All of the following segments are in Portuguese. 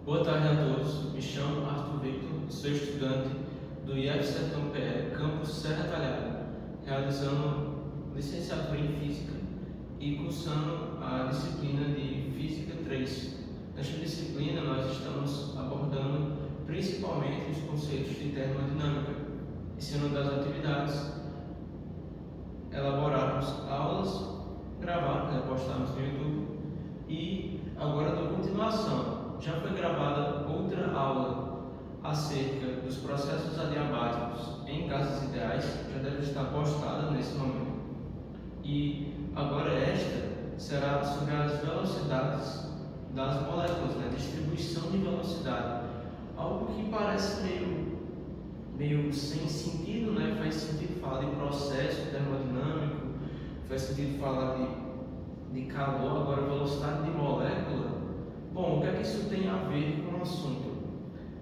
Boa tarde a todos, me chamo Arthur Victor, sou estudante do IF Sertão PE, campus Serra Talhada, realizando licenciatura em Física e cursando a disciplina de Física 3. Nesta disciplina nós estamos abordando principalmente os conceitos de termodinâmica, e sendo das atividades elaborarmos aulas, gravar, postarmos no YouTube, e agora dou continuação. Já foi gravada outra aula acerca dos processos adiabáticos em gases ideais, já deve estar postada nesse momento. E agora esta será sobre as velocidades das moléculas, distribuição de velocidade. Algo que parece meio sem sentido, faz sentido falar de processo termodinâmico, faz sentido falar de calor, agora velocidade de molécula. Bom, o que é que isso tem a ver com o assunto?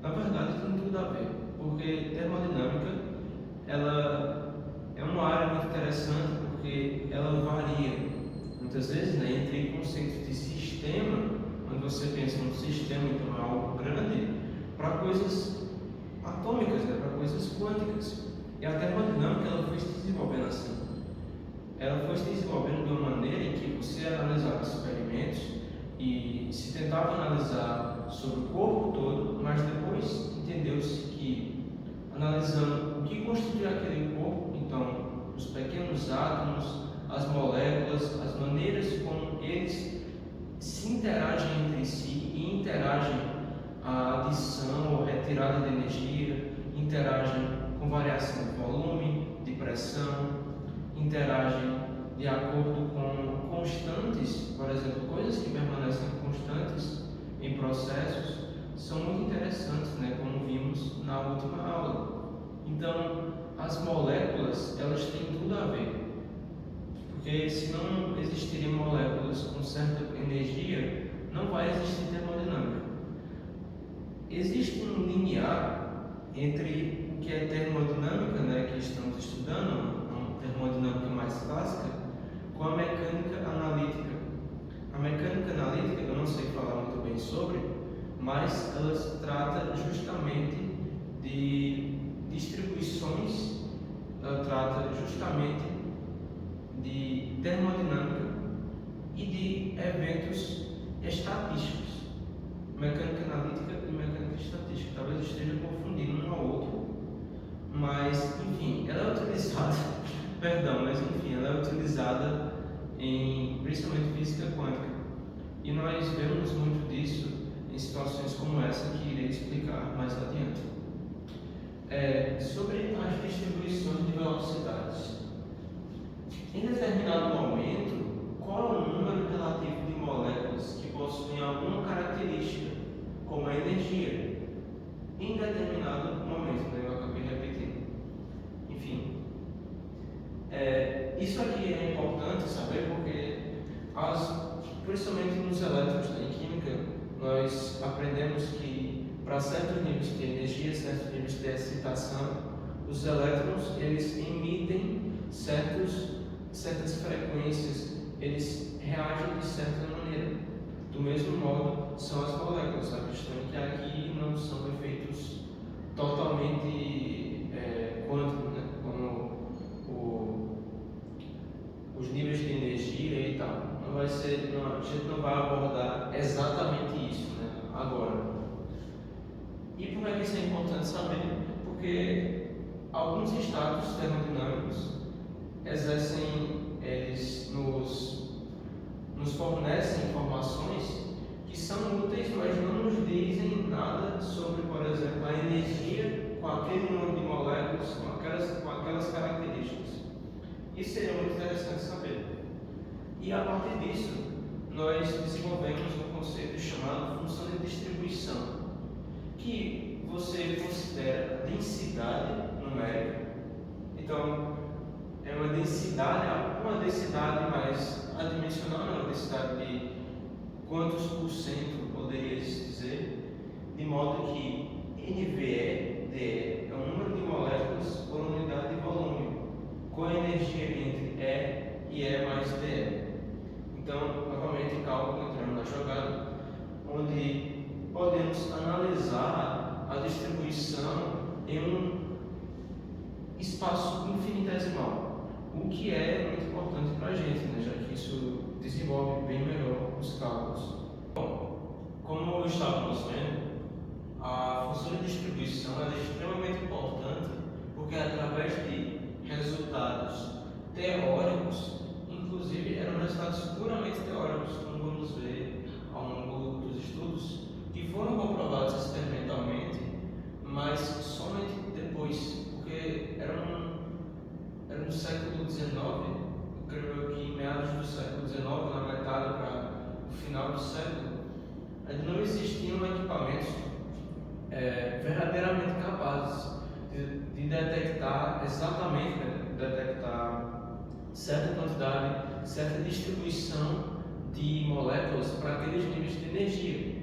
Na verdade, tem tudo a ver, porque termodinâmica ela é uma área muito interessante porque ela varia muitas vezes entre conceitos de sistema, quando você pensa num sistema, então é algo grande, para coisas atômicas, para coisas quânticas. E a termodinâmica ela foi se desenvolvendo assim. Ela foi se desenvolvendo de uma maneira em que você analisava experimentos e se tentava analisar sobre o corpo todo, mas depois entendeu-se que, analisando o que constitui aquele corpo, então os pequenos átomos, as moléculas, as maneiras como eles se interagem entre si e interagem a adição ou retirada de energia, interagem com variação de volume, de pressão, interagem de acordo com constantes, por exemplo, coisas que permanecem constantes em processos são muito interessantes, como vimos na última aula. Então, as moléculas, elas têm tudo a ver, porque se não existirem moléculas com certa energia, não vai existir termodinâmica. Existe um limiar entre o que é termodinâmica, que estamos estudando, uma termodinâmica mais clássica, com a mecânica analítica. A mecânica analítica, eu não sei falar muito bem sobre, mas ela trata justamente de distribuições, ela trata justamente de termodinâmica e de eventos estatísticos. Mecânica analítica e mecânica estatística, talvez eu esteja confundindo um ao outro, mas enfim, ela é utilizada ela é utilizada em principalmente física quântica, e nós vemos muito disso em situações como essa que irei explicar mais adiante. Sobre as distribuições de velocidades. Em determinado momento, qual é o número relativo de moléculas que possuem alguma característica, como a energia? Em determinado momento, eu acabei repetindo. Enfim, isso aqui é importante saber porque, principalmente nos elétrons, em química, nós aprendemos que para certos níveis de energia, certos níveis de excitação, os elétrons eles emitem certas frequências, eles reagem de certa maneira. Do mesmo modo são as moléculas. A questão é que aqui não são efeitos totalmente quânticos, como os níveis de energia e tal. A gente não vai abordar exatamente isso agora. E por que isso é importante saber? Porque alguns estados termodinâmicos eles nos fornecem informações que são úteis, mas não nos dizem nada sobre, por exemplo, a energia com aquele número de moléculas, com aquelas características. Isso seria muito interessante saber. E a partir disso, nós desenvolvemos um conceito chamado função de distribuição, que você considera densidade numérica. Então, é uma densidade mais adimensional, uma densidade de quantos por cento poderia se dizer, de modo que NVE, DE, é o número de moléculas por unidade de volume, com a energia entre E e E mais DE. Então, novamente, cálculo entrando na jogada, onde podemos podemos analisar a distribuição em um espaço infinitesimal, o que é muito importante para a gente, né? Já que isso desenvolve bem melhor os cálculos. Bom, como estávamos vendo, a função de distribuição é extremamente importante porque através de resultados teóricos, inclusive eram resultados puramente teóricos, como vamos ver ao longo dos estudos, que foram comprovados experimentalmente, mas somente depois, porque era no século XIX, eu creio que em meados do século XIX, na metade para o final do século, não existiam equipamentos verdadeiramente capazes de detectar exatamente, detectar certa quantidade, certa distribuição de moléculas para aqueles níveis de energia,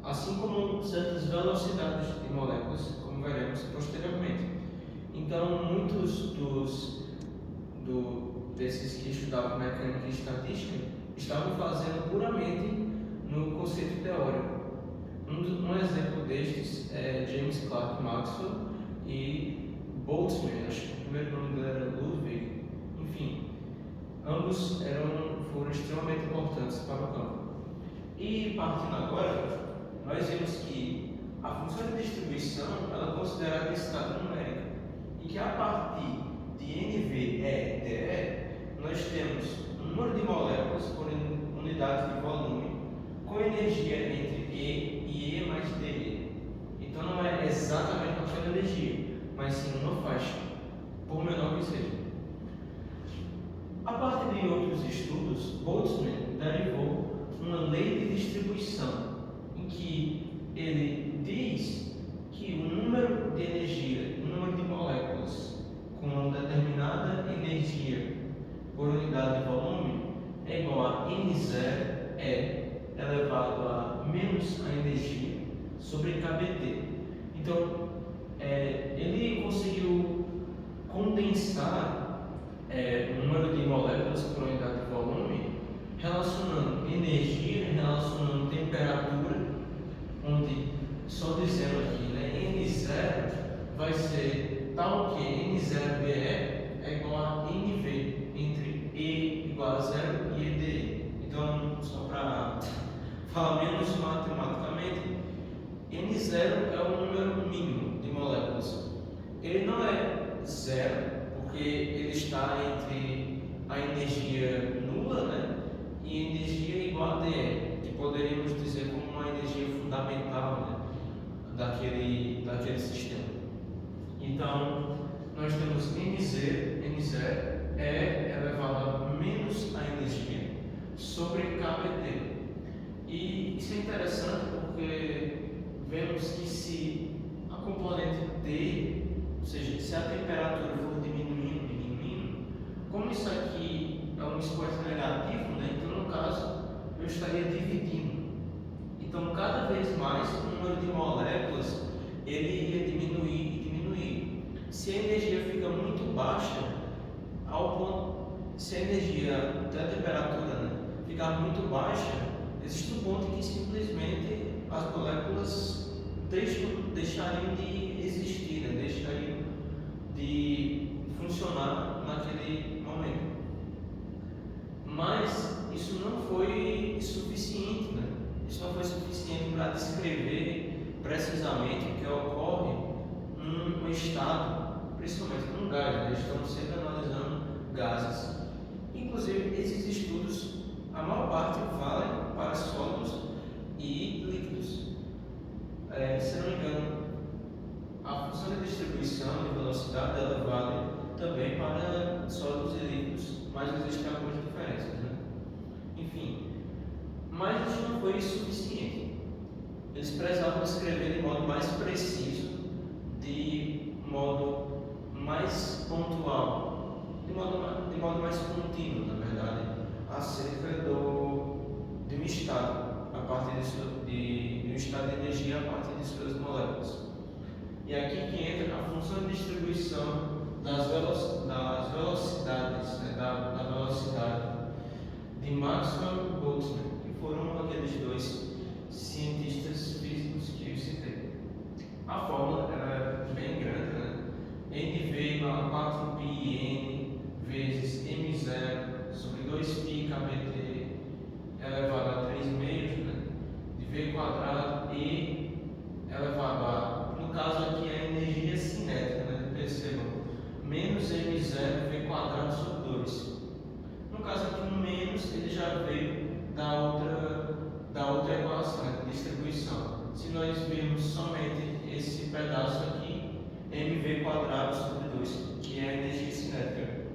assim como certas velocidades de moléculas, como veremos posteriormente. Então, muitos desses que estudavam mecânica e estatística estavam fazendo puramente no conceito teórico. Um exemplo destes é James Clerk Maxwell e Boltzmann, acho que o primeiro nome dele era Ludwig. Enfim, ambos foram extremamente importantes para o campo. E partindo agora, nós vemos que a função de distribuição ela é considerada densidade numérica e que a partir de NV, E, DE, nós temos um número de moléculas por unidade de volume com energia entre E e E mais DE. Então não é exatamente aquela energia, mas sim uma faixa, por menor que seja. A partir de outros estudos, Boltzmann derivou uma lei de distribuição, em que ele diz que o número de energia, o número de moléculas com determinada energia por unidade de volume é igual a N0 E elevado a menos a energia sobre KBT. Então, ele conseguiu condensar o número de moléculas por unidade de volume, relacionando energia, relacionando temperatura, onde, só dizendo aqui, né, N0 vai ser tal que N0BE é igual a NV, entre E igual a 0 e EDE. Então, só para falar menos matematicamente, N0 é o número mínimo de moléculas. Ele não é zero, porque ele está entre a energia nula, né, e energia igual a DE, que poderíamos dizer como uma energia fundamental, né, daquele sistema. Então, nós temos N0 é elevado a menos a energia sobre KBT. E isso é interessante porque vemos que se a componente T, ou seja, se a temperatura for diminuindo, como isso aqui é um expoente negativo, né, então no caso eu estaria dividindo. Então cada vez mais o número de moléculas ele iria diminuir e diminuir. Se a energia fica muito baixa, se a energia da temperatura, né, ficar muito baixa, existe um ponto em que simplesmente as moléculas deixariam de existir, né? Deixariam de funcionar naquele momento. Mas isso não foi suficiente, né? Isso não foi suficiente para descrever precisamente o que ocorre num estado, principalmente num gás, né? Estamos sempre analisando gases. Inclusive, esses estudos, a maior parte valem para sólidos e líquidos. Se não me engano, a função de distribuição de velocidade ela vale também para sólidos e líquidos, mas existem algumas diferenças, né? Enfim, mas isso não foi suficiente. Eles precisavam escrever de modo mais preciso, de modo mais pontual, de modo mais contínuo, na verdade, acerca de um estado, a partir de um estado de energia a partir de suas moléculas. E aqui que entra a função de distribuição das velocidades, né, da velocidade de Maxwell e Boltzmann, que foram aqueles dois cientistas físicos que eu citei. A fórmula era bem grande, né? NV igual a 4πn vezes m0 sobre 2π kBt elevado a 3 meios, né? De v quadrado e elevado a, no caso aqui, a energia cinética, né? Percebam, menos m0 v quadrado sobre 2. No caso aqui, o menos ele já veio da outra equação, né? De distribuição. Se nós virmos somente esse pedaço aqui, mv quadrado sobre 2, que é a energia cinética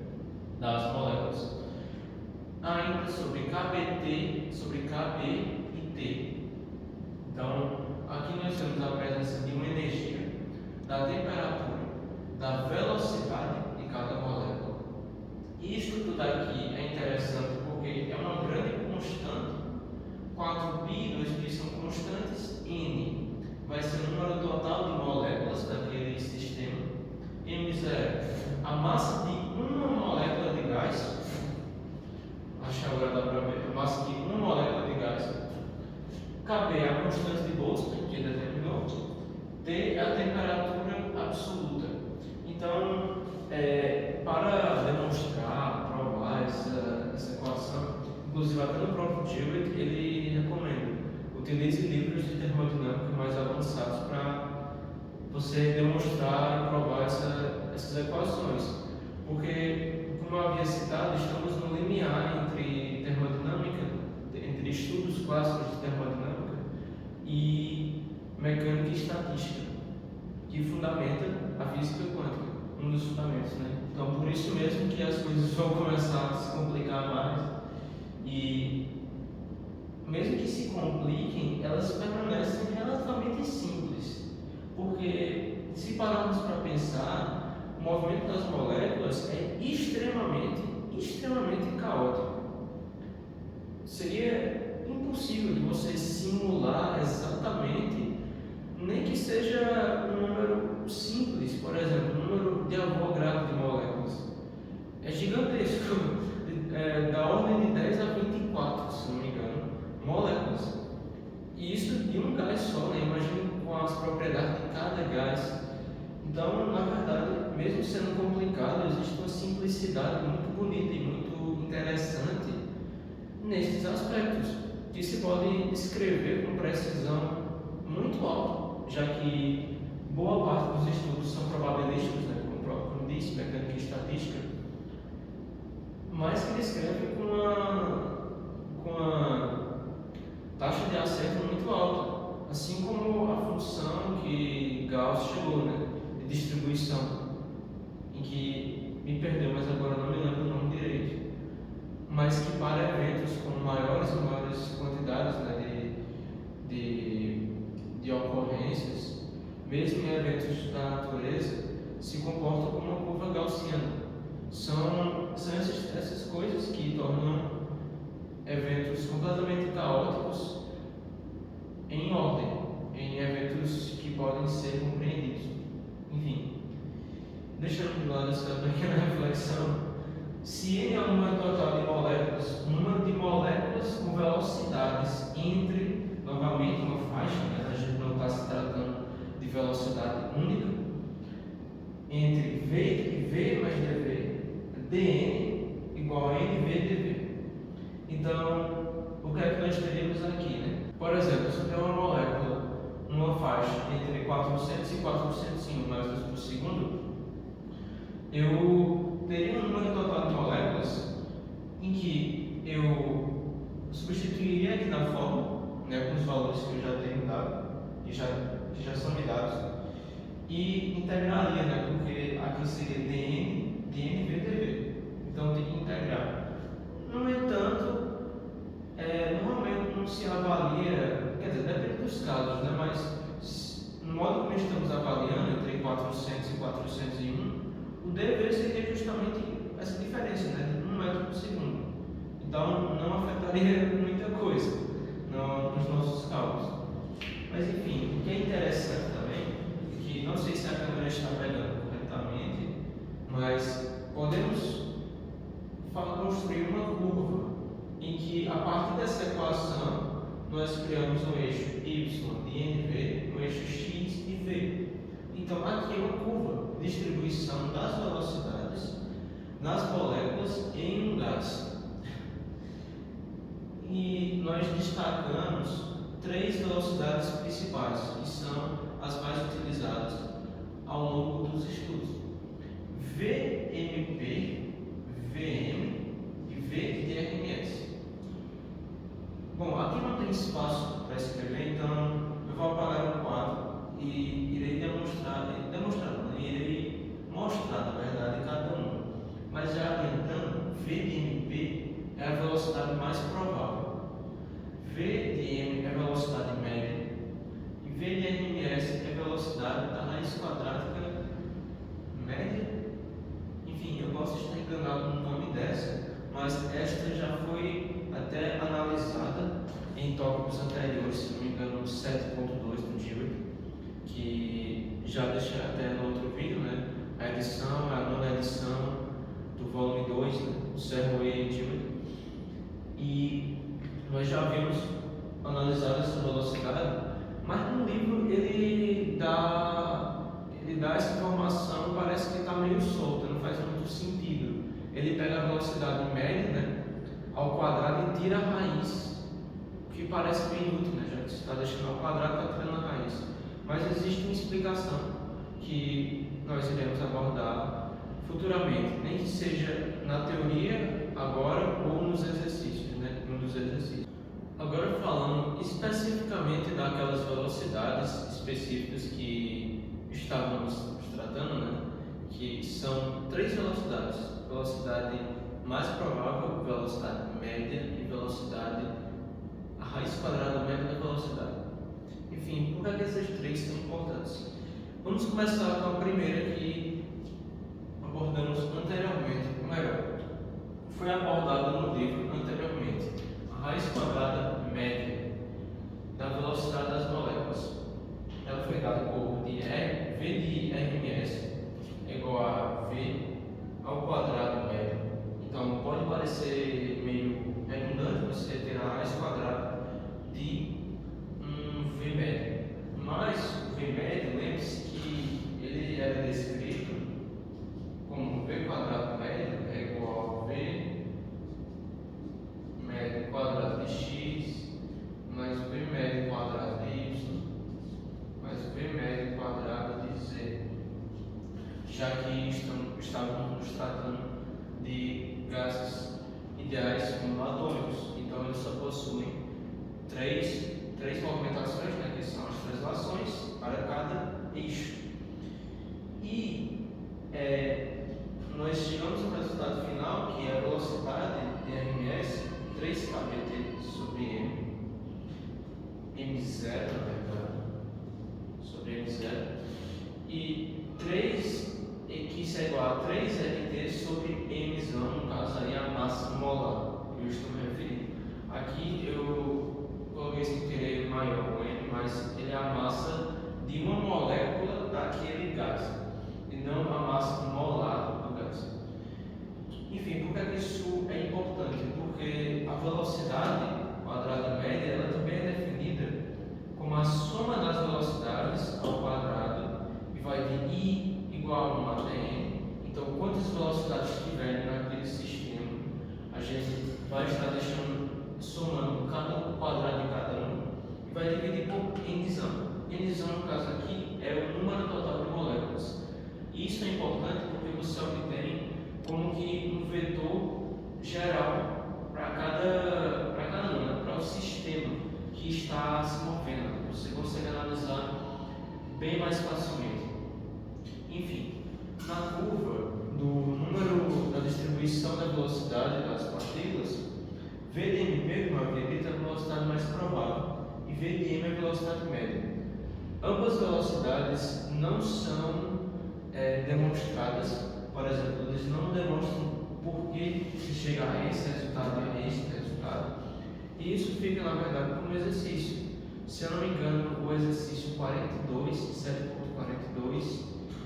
das moléculas. Ainda sobre kBt, sobre kB e T. Então, aqui nós temos a presença de uma energia, da temperatura, da velocidade de cada molécula. E isso tudo aqui é interessante porque é uma grande constante. 4π e 2π são constantes, n vai ser o número total de moléculas daquele sistema, m0 a massa de uma molécula de gás, acho que agora dá para ver, a massa de uma molécula de gás, kB é a constante de Boltzmann, que determinou, T é a temperatura absoluta. Então, para demonstrar, provar essa equação, inclusive até no próprio Gilbert, ele recomenda: utilize livros de termodinâmica mais avançados para você demonstrar e provar essas equações. Porque, como eu havia citado, estamos no limiar entre termodinâmica, entre estudos clássicos de termodinâmica e mecânica e estatística, que fundamenta a física quântica, um dos fundamentos, né? Então, por isso mesmo que as coisas vão começar a se complicar mais, e mesmo que se compliquem, elas permanecem relativamente simples, porque se pararmos para pensar, o movimento das moléculas é extremamente caótico. Seria impossível de você simular exatamente, nem que seja um número simples, por exemplo, um número de Avogadro de moléculas. É gigantesco, da ordem de 10 a 24, se não me engano, moléculas. E isso de um gás só, né? Imagine com as propriedades de cada gás. Então, na verdade, mesmo sendo complicado, existe uma simplicidade muito bonita e muito interessante nesses aspectos, que se pode descrever com precisão muito alta, já que boa parte dos estudos são probabilísticos, né? Como disse, mecânica e estatística, mas que descrevem com uma taxa de acerto muito alta, assim como a função que Gauss chegou, né? Distribuição, em que me perdeu, mas agora não me lembro o nome direito, mas que para eventos com maiores e maiores quantidades, né, de ocorrências, mesmo em eventos da natureza, se comporta como uma curva gaussiana. São essas coisas que tornam eventos completamente caóticos em ordem, em eventos que podem ser compreendidos. Enfim, deixando de lado essa pequena reflexão, se N é o número total de moléculas, o número de moléculas com velocidades entre, novamente, uma faixa, né? A gente não está se tratando de velocidade única, entre V e V mais dV, dN igual a NV dV. Então, o que é que nós teríamos aqui, né? Por exemplo, se eu tenho uma molécula numa faixa entre 400 e 401 metros por segundo, eu teria um número total de moléculas em que eu substituiria aqui na fórmula, né, com os valores que eu já tenho dado, que já são me dados, e integraria, né, porque aqui seria dN, dV. Então tem que integrar. No entanto, normalmente não se avalia, quer dizer, depende dos casos, né? Mas no modo como estamos avaliando entre 400 e 401, o dV seria justamente essa diferença, né? De 1 metro por segundo. Então não afetaria muita coisa nos nossos cálculos. Mas enfim, o que é interessante também, que não sei se a câmera está pegando corretamente, mas podemos construir uma curva em que, a partir dessa equação, nós criamos um eixo y de NV, um eixo x e v. Então, aqui é uma curva de distribuição das velocidades nas moléculas em um gás. E nós destacamos 3 velocidades principais, que são as mais utilizadas ao longo dos estudos: VMP, VM e VDRMS. Bom, aqui não tem espaço para escrever, então eu vou apagar o quadro e irei mostrar, na verdade, cada um. Mas já adiantando, VMP é a velocidade mais provável, VDM é a velocidade média e VDRMS é a velocidade da raiz quadrática média. Enfim, eu posso estar enganado no nome dessa, mas esta já foi até analisada em tópicos anteriores, se não me engano, 7.2 do Dewey, que já deixei até no outro vídeo, né? A edição, a nona edição do volume 2, né? O Serroé e Dewey. E nós já vimos analisado essa velocidade, mas no livro ele dá essa informação, parece que está meio solta, não faz muito sentido. Ele pega a velocidade média, né, ao quadrado e tira a raiz, o que parece bem útil, né, já que você está deixando ao quadrado e está tirando a raiz. Mas existe uma explicação que nós iremos abordar futuramente, nem que seja na teoria agora ou nos exercícios, né, num dos exercícios. Agora falando especificamente daquelas velocidades específicas que estávamos tratando, né, que são 3 velocidades: velocidade mais provável, velocidade média e velocidade a raiz quadrada média da velocidade. Enfim, por que essas 3 são importantes? Vamos começar com a primeira que abordamos anteriormente, ou melhor, foi abordada no livro anteriormente: a raiz quadrada média da velocidade das moléculas. Ela foi dada por V de RMS é igual a V ao quadrado médio. Então pode parecer meio redundante você ter a raiz quadrada de um V médio, mas o V médio, lembre-se que ele era descrito como V quadrado médio é igual a V médio quadrado de x mais V médio quadrado de y mais V médio quadrado de z, já que estávamos nos tratando de gases ideais como atômicos, então eles só possuem três movimentações, né, que são as translações para cada eixo. E nós chegamos ao resultado final, que é a velocidade de RMS 3kT sobre m0, na verdade, sobre m0, e 3, que isso é igual a 3rt sobre m, no caso aí a massa molar, eu estou me referindo. Aqui eu coloquei sem querer maior com m, mas ele é a massa de uma molécula daquele gás, e não a massa molar do gás. Enfim, por que isso é importante? Porque a velocidade quadrada média ela também é definida como a soma das velocidades ao quadrado e vai de I igual a 1 até N. Então, quantas velocidades tiverem naquele sistema, a gente vai estar somando cada quadrado de cada um e vai dividir por N. N, no caso aqui, é o número total de moléculas. E isso é importante porque você obtém como que um vetor geral para o sistema que está se movendo. Você consegue analisar bem mais facilmente. Enfim, na curva do número da distribuição da velocidade das partículas, VDMP, como eu havia dito, é a velocidade mais provável e VDM é a velocidade média. Ambas velocidades não são demonstradas, por exemplo, eles não demonstram por que se chega a esse resultado e a esse resultado. E isso fica, na verdade, como exercício. Se eu não me engano, o exercício 42, 7.42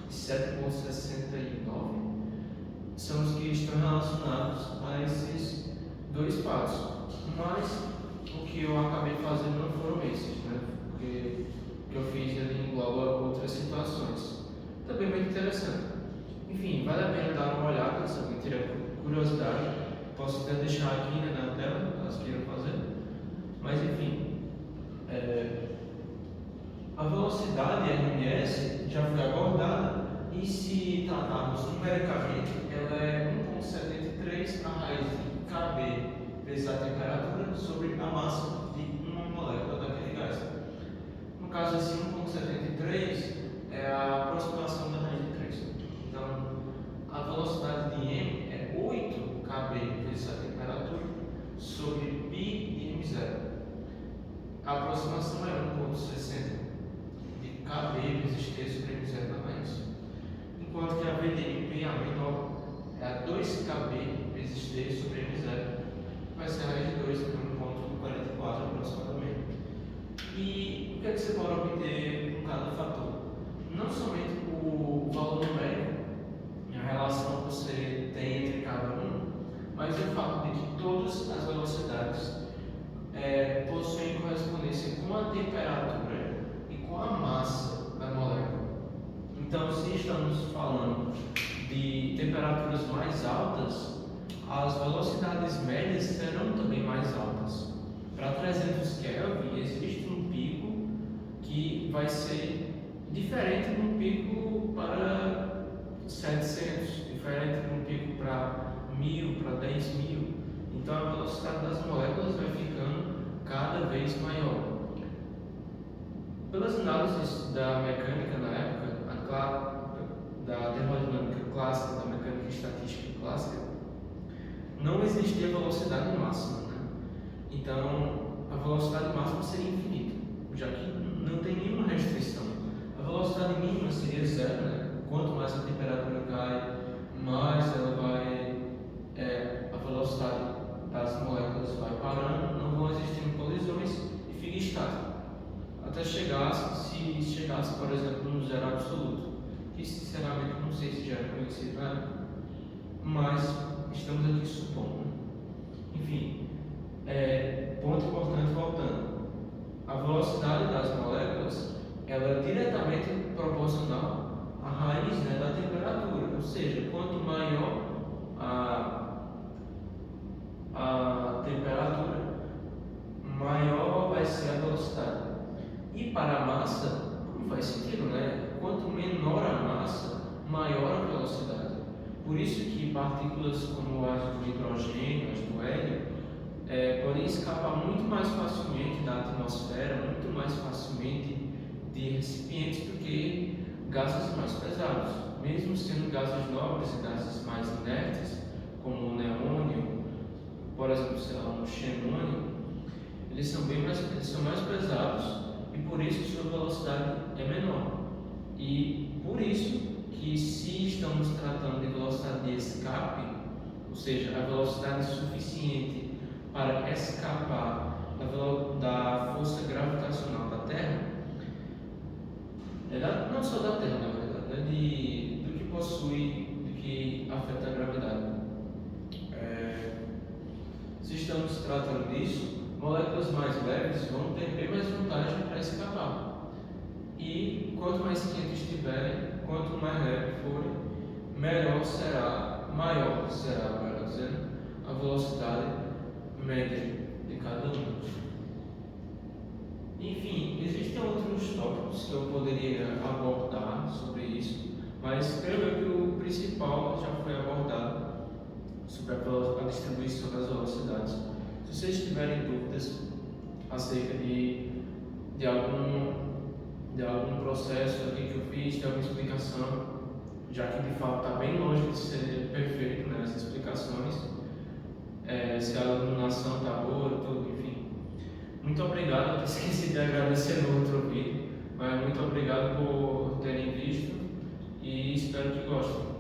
e 7.69 são os que estão relacionados a esses 2 passos. Mas o que eu acabei fazendo não foram esses, né? Porque o que eu fiz ele engloba outras situações. Também muito interessante. Enfim, vale a pena dar uma olhada se alguém tiver curiosidade. Posso até deixar aqui, né, na tela, caso queiram fazer. Mas enfim, a velocidade RMS já foi abordada e, se tratarmos numericamente, ela é 1,73 a raiz de Kb vezes a temperatura sobre a massa de uma molécula daquele gás. No caso, esse 1,73 é a aproximação da raiz de 3. Então, a velocidade de m é 8 Kb vezes a temperatura sobre π de m0. A aproximação é 1,60 de Kb vezes T sobre m0 na raiz. Enquanto que a VDMP, a menor, é a 2 Kb vezes T sobre m0. Vai ser a raiz de 2, que é 1,44 aproximadamente. E o que é que você pode obter com cada fator? Não somente o valor numérico, a relação que você tem entre cada um, mas o fato de que todas as velocidades possuem correspondência com a temperatura e com a massa da molécula. Então, se estamos falando de temperaturas mais altas, as velocidades médias serão também mais altas. Para 300 Kelvin existe um pico que vai ser diferente de um pico para 700, diferente de um pico para 1000, para 10.000. Então a velocidade das moléculas vai ficando cada vez maior. Pelas análises da mecânica na época, da termodinâmica clássica, da mecânica estatística clássica, não existia velocidade máxima, né? Então a velocidade máxima seria infinita, já que não tem nenhuma restrição. A velocidade mínima seria zero, né? Quanto mais a temperatura cai, mais ela vai, a velocidade das moléculas vai parando, não vão existindo colisões e fica estático. Até se chegasse, por exemplo, no zero absoluto, que sinceramente não sei se já é conhecido, né? Mas estamos aqui supondo. Enfim, ponto importante voltando. A velocidade das moléculas ela é diretamente proporcional à raiz, né, da temperatura, ou seja, quanto maior a temperatura, maior vai ser a velocidade. E para a massa, não faz sentido, né? Quanto menor a massa, maior a velocidade. Por isso que partículas como as do hidrogênio, as do hélio, podem escapar muito mais facilmente da atmosfera, muito mais facilmente de recipientes do que gases mais pesados. Mesmo sendo gases nobres e gases mais inertes, como o neônio, por exemplo, sei lá, o xenônio, eles são mais pesados e por isso sua velocidade é menor. E por isso que, se estamos tratando de velocidade de escape, ou seja, a velocidade suficiente para escapar da força gravitacional da Terra, não só da Terra, na verdade, do que afeta a gravidade. Se estamos tratando disso, moléculas mais leves vão ter bem mais vantagem para escapar. E quanto mais quente estiverem, quanto mais leve forem, maior será, melhor dizendo, a velocidade média de cada um. Enfim, existem outros tópicos que eu poderia abordar sobre isso, mas creio eu que o principal já foi abordado sobre a distribuição das velocidades. Se vocês tiverem dúvidas acerca de algum processo aqui que eu fiz, de alguma explicação, já que de fato está bem longe de ser perfeito, né, as explicações, se a iluminação está boa, tudo, enfim. Muito obrigado, eu esqueci de agradecer no outro vídeo, mas muito obrigado por terem visto e espero que gostem.